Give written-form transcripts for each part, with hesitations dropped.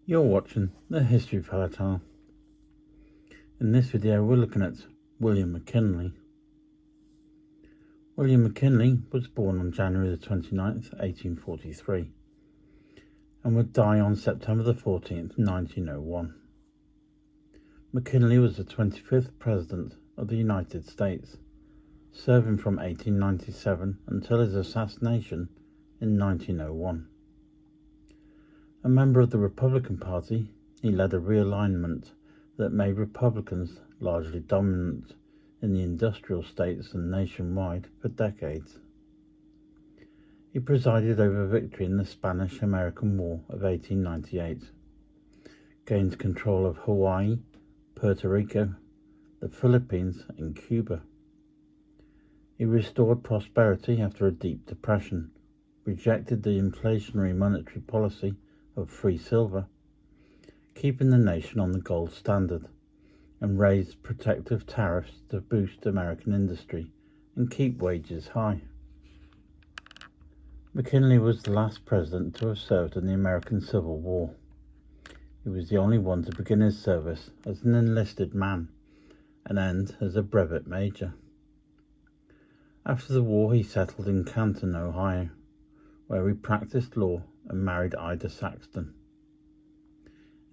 You're watching the History Palatine. In this video we're looking at William McKinley. William McKinley was born on January the 29th, 1843 and would die on September the 14th, 1901. McKinley was the 25th President of the United States, serving from 1897 until his assassination in 1901. A member of the Republican Party, he led a realignment that made Republicans largely dominant in the industrial states and nationwide for decades. He presided over victory in the Spanish-American War of 1898, gained control of Hawaii, Puerto Rico, the Philippines and Cuba. He restored prosperity after a deep depression, rejected the inflationary monetary policy of free silver, keeping the nation on the gold standard, and raised protective tariffs to boost American industry and keep wages high. McKinley was the last president to have served in the American Civil War. He was the only one to begin his service as an enlisted man and end as a brevet major. After the war he settled in Canton, Ohio, where he practiced law and married Ida Saxton.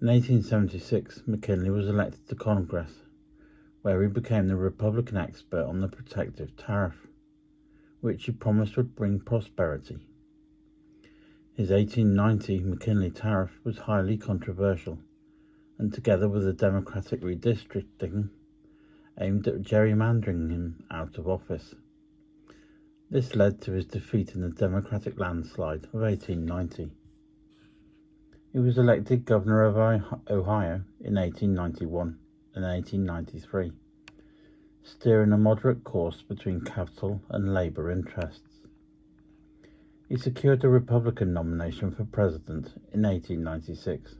In 1876, McKinley was elected to Congress, where he became the Republican expert on the protective tariff, which he promised would bring prosperity. His 1890 McKinley tariff was highly controversial, and together with the Democratic redistricting, aimed at gerrymandering him out of office. This led to his defeat in the Democratic landslide of 1890. He was elected governor of Ohio in 1891 and 1893, steering a moderate course between capital and labor interests. He secured the Republican nomination for president in 1896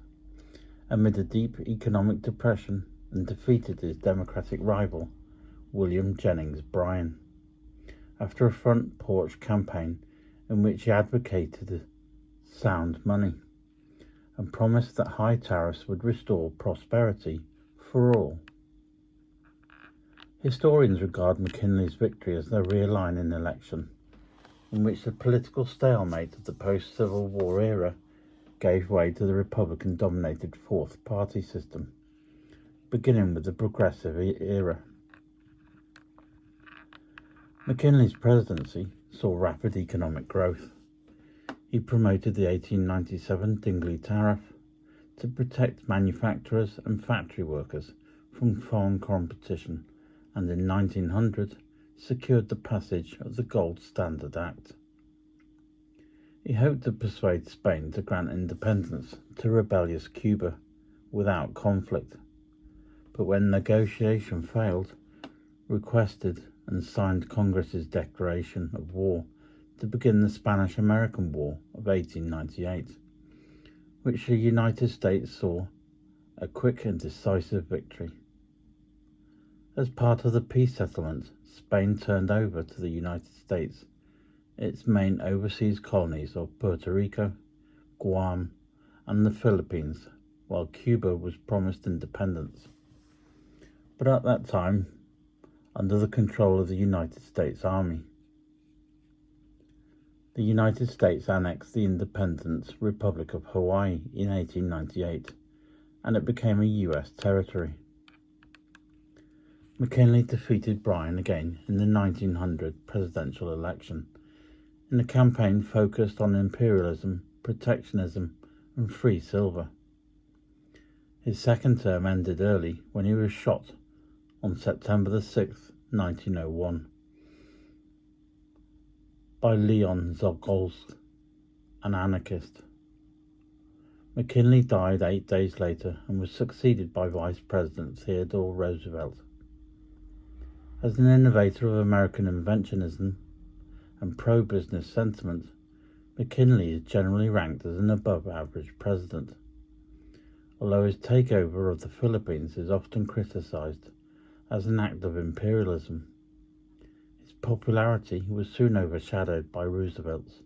amid a deep economic depression and defeated his Democratic rival, William Jennings Bryan, after a front porch campaign in which he advocated sound money and promised that high tariffs would restore prosperity for all. Historians regard McKinley's victory as the realigning election, in which the political stalemate of the post-Civil War era gave way to the Republican-dominated Fourth Party system, beginning with the Progressive era. McKinley's presidency saw rapid economic growth. He promoted the 1897 Dingley Tariff to protect manufacturers and factory workers from foreign competition, and in 1900 secured the passage of the Gold Standard Act. He hoped to persuade Spain to grant independence to rebellious Cuba without conflict, but when negotiation failed, requested and signed Congress's declaration of war to begin the Spanish-American War of 1898, which the United States saw a quick and decisive victory. As part of the peace settlement, Spain turned over to the United States its main overseas colonies of Puerto Rico, Guam, and the Philippines, while Cuba was promised independence, but at that time under the control of the United States Army. The United States annexed the independent Republic of Hawaii in 1898, and it became a U.S. territory. McKinley defeated Bryan again in the 1900 presidential election, in a campaign focused on imperialism, protectionism, and free silver. His second term ended early when he was shot on September the 6th, 1901, by Leon Zogolsk, an anarchist. McKinley died 8 days later and was succeeded by Vice President Theodore Roosevelt. As an innovator of American inventionism and pro-business sentiment, McKinley is generally ranked as an above-average president, although his takeover of the Philippines is often criticized as an act of imperialism. His popularity was soon overshadowed by Roosevelt's,